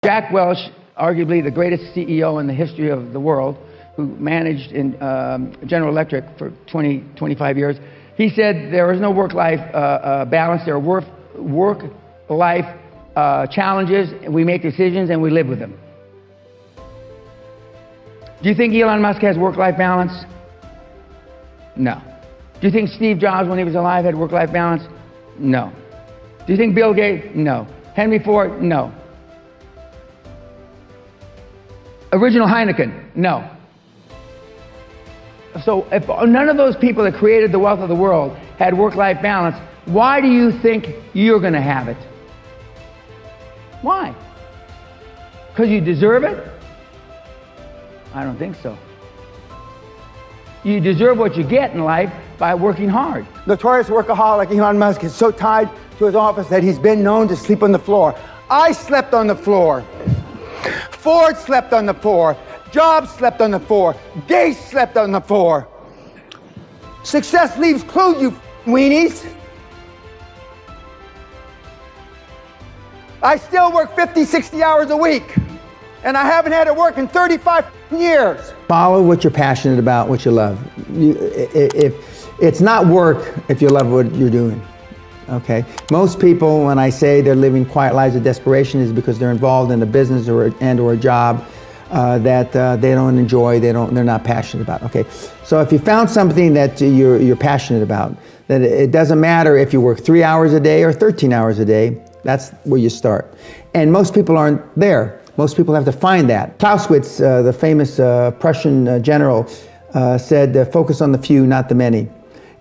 Jack Welch, arguably the greatest CEO in the history of the world, who managed in General Electric for 25 years, he said there is no work-life balance. There are work-life challenges, and we make decisions and we live with them. Do you think Elon Musk has work-life balance? No. Do you think Steve Jobs, when he was alive, had work-life balance? No. Do you think Bill Gates? No. Henry Ford? No. Original Heineken? No. So if none of those people that created the wealth of the world had work-life balance, why do you think you're going to have it? Why? Because you deserve it? I don't think so. You deserve what you get in life by working hard. Notorious workaholic Elon Musk is so tied to his office that he's been known to sleep on the floor. I slept on the floor. Ford slept on the floor. Jobs slept on the floor. Gates slept on the floor. Success leaves clues, you weenies. I still work 50, 60 hours a week, and I haven't had to work in 35 years. Follow what you're passionate about, what you love. If it's not work if you love what you're doing. Okay. Most people, when I say they're living quiet lives of desperation, is because they're involved in a business or a job that they don't enjoy, they're not passionate about. Okay. So if you found something that you're passionate about, that it doesn't matter if you work 3 hours a day or 13 hours a day, that's where you start. And most people aren't there. Most people have to find that. Clausewitz, the famous Prussian general, said, focus on the few, not the many.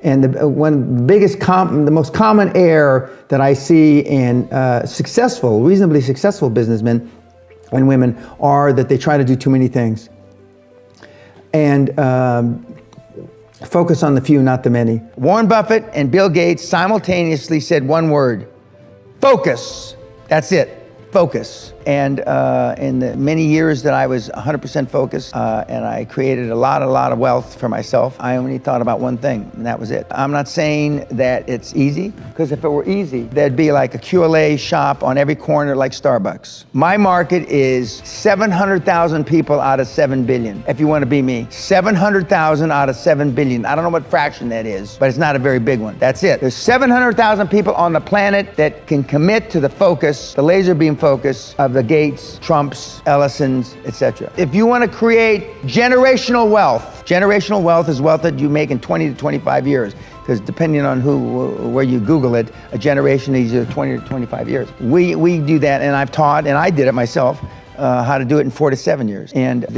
And the most common error that I see in reasonably successful businessmen and women are that they try to do too many things. And focus on the few, not the many. Warren Buffett and Bill Gates simultaneously said one word: focus. That's it. Focus. And in the many years that I was 100% focused and I created a lot of wealth for myself, I only thought about one thing, and that was it. I'm not saying that it's easy, because if it were easy, there'd be like a QLA shop on every corner like Starbucks. My market is 700,000 people out of 7 billion, if you want to be me. 700,000 out of 7 billion. I don't know what fraction that is, but it's not a very big one. That's it. There's 700,000 people on the planet that can commit to the focus, the laser beam focus of the Gates, Trumps, Ellisons, etc. If you want to create generational wealth is wealth that you make in 20 to 25 years, because depending on where you Google it, a generation is 20 to 25 years. We do that, and I've taught, and I did it myself, how to do it in 4 to 7 years, and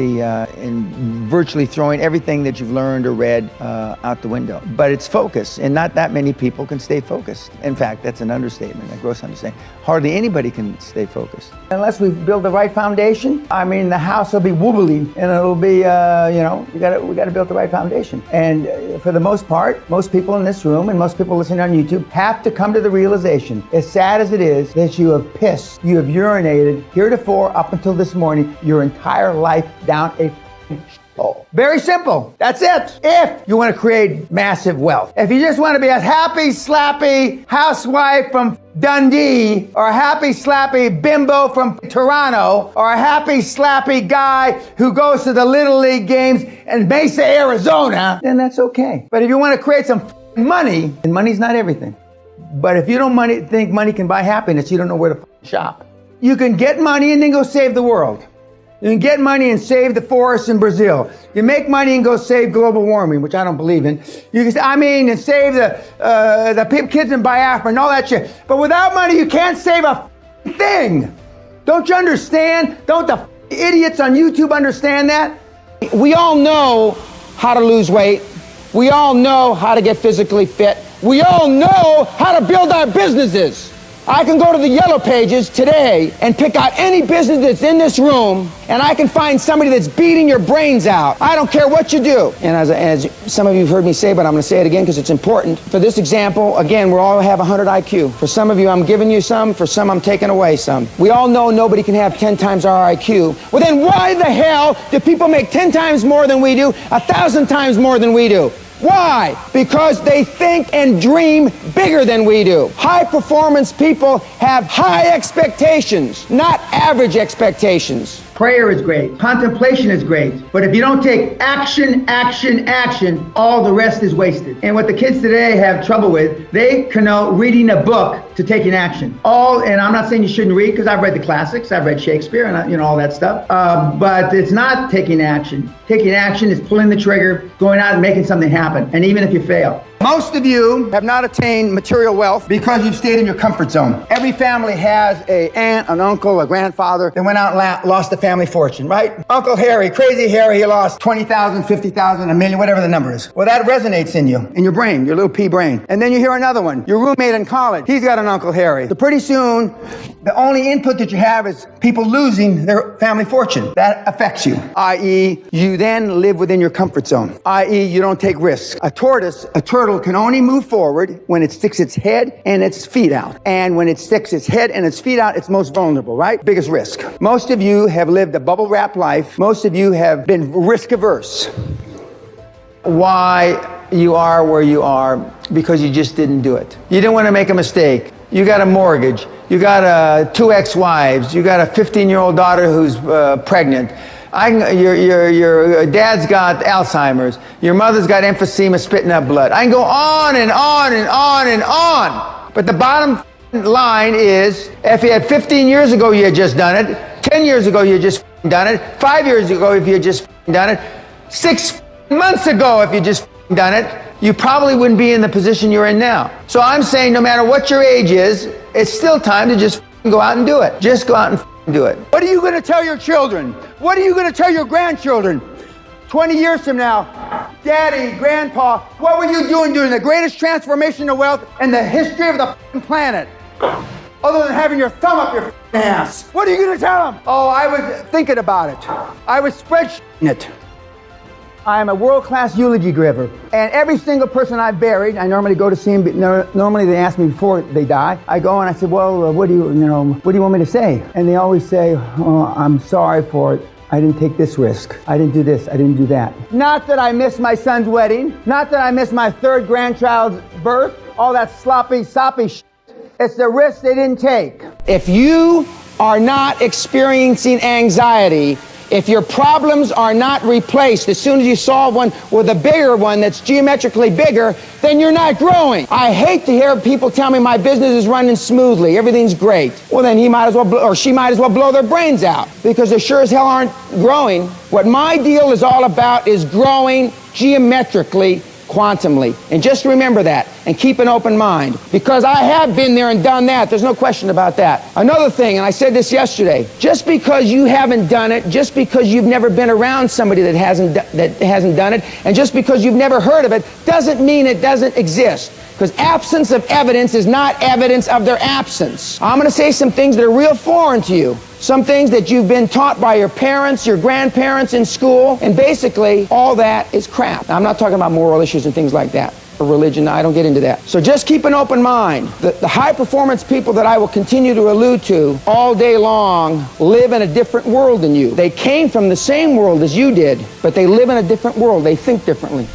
virtually throwing everything that you've learned or read out the window. But it's focus, and not that many people can stay focused. In fact, that's an understatement, a gross understatement. Hardly anybody can stay focused. Unless we build the right foundation, I mean, the house will be wobbly, and it'll be, we got to build the right foundation. And for the most part, most people in this room and most people listening on YouTube have to come to the realization, as sad as it is, that you have pissed, you have urinated heretofore up until this morning, your entire life down a hole. Very simple. That's it. If you want to create massive wealth. If you just want to be a happy, slappy housewife from Dundee, or a happy, slappy bimbo from Toronto, or a happy, slappy guy who goes to the Little League games in Mesa, Arizona, then that's okay. But if you want to create some money, and money's not everything. But if you don't think money can buy happiness, you don't know where to shop. You can get money and then go save the world. You can get money and save the forests in Brazil. You make money and go save global warming, which I don't believe in. You can, and save the kids in Biafra and all that shit. But without money, you can't save a thing. Don't you understand? Don't the idiots on YouTube understand that? We all know how to lose weight. We all know how to get physically fit. We all know how to build our businesses. I can go to the Yellow Pages today and pick out any business that's in this room, and I can find somebody that's beating your brains out. I don't care what you do. And as some of you have heard me say, but I'm going to say it again because it's important. For this example, again, we all have 100 IQ. For some of you, I'm giving you some. For some, I'm taking away some. We all know nobody can have 10 times our IQ. Well, then why the hell do people make 10 times more than we do, 1,000 times more than we do? Why? Because they think and dream bigger than we do. High performance people have high expectations, not average expectations. Prayer is great. Contemplation is great. But if you don't take action, action, action, all the rest is wasted. And what the kids today have trouble with, they connote reading a book to taking action. And I'm not saying you shouldn't read, because I've read the classics, I've read Shakespeare and all that stuff. But it's not taking action. Taking action is pulling the trigger, going out and making something happen. And even if you fail. Most of you have not attained material wealth because you've stayed in your comfort zone. Every family has an aunt, an uncle, a grandfather that went out and lost a family fortune, right? Uncle Harry, crazy Harry, he lost 20,000, 50,000, a million, whatever the number is. Well, that resonates in you, in your brain, your little pea brain. And then you hear another one. Your roommate in college, he's got an Uncle Harry. So pretty soon, the only input that you have is people losing their family fortune. That affects you, i.e., you then live within your comfort zone, i.e., you don't take risks. A turtle can only move forward when it sticks its head and its feet out. And when it sticks its head and its feet out, it's most vulnerable, right? Biggest risk. Most of you have lived a bubble-wrapped life. Most of you have been risk-averse. Why you are where you are? Because you just didn't do it. You didn't want to make a mistake. You got a mortgage. You got two ex-wives. You got a 15-year-old daughter who's pregnant. Your dad's got Alzheimer's. Your mother's got emphysema, spitting up blood. I can go on and on and on and on. But the bottom line is, if you had 15 years ago, you had just done it. 10 years ago, you had just done it. 5 years ago, if you had just done it. 6 months ago, if you just done it, you probably wouldn't be in the position you're in now. So I'm saying, no matter what your age is, it's still time to just go out and do it. Just go out and do it. What are you going to tell your children? What are you going to tell your grandchildren? 20 years from now, Daddy, Grandpa, what were you doing during the greatest transformation of wealth in the history of the planet? Other than having your thumb up your ass. What are you going to tell them? Oh, I was thinking about it. I was spreadsheeting it. I am a world-class eulogy giver. And every single person I've buried, I normally go to see them, but normally they ask me before they die. I go and I say, well, what do you want me to say? And they always say, oh, I'm sorry for it. I didn't take this risk. I didn't do this. I didn't do that. Not that I missed my son's wedding. Not that I missed my third grandchild's birth. All that sloppy, soppy shit. It's the risk they didn't take. If you are not experiencing anxiety, if your problems are not replaced as soon as you solve one with a bigger one that's geometrically bigger, then you're not growing. I hate to hear people tell me my business is running smoothly, everything's great. Well, then he might as well, or she might as well blow their brains out, because they sure as hell aren't growing. What my deal is all about is growing geometrically, quantumly. And just remember that and keep an open mind, because I have been there and done that. There's no question about that. Another thing, and I said this yesterday, just because you haven't done it, just because you've never been around somebody that hasn't done it, and just because you've never heard of it, doesn't mean it doesn't exist. Because absence of evidence is not evidence of their absence. I'm going to say some things that are real foreign to you. Some things that you've been taught by your parents, your grandparents in school, and basically all that is crap. Now, I'm not talking about moral issues and things like that, or religion. I don't get into that. So just keep an open mind. The high performance people that I will continue to allude to all day long live in a different world than you. They came from the same world as you did, but they live in a different world. They think differently.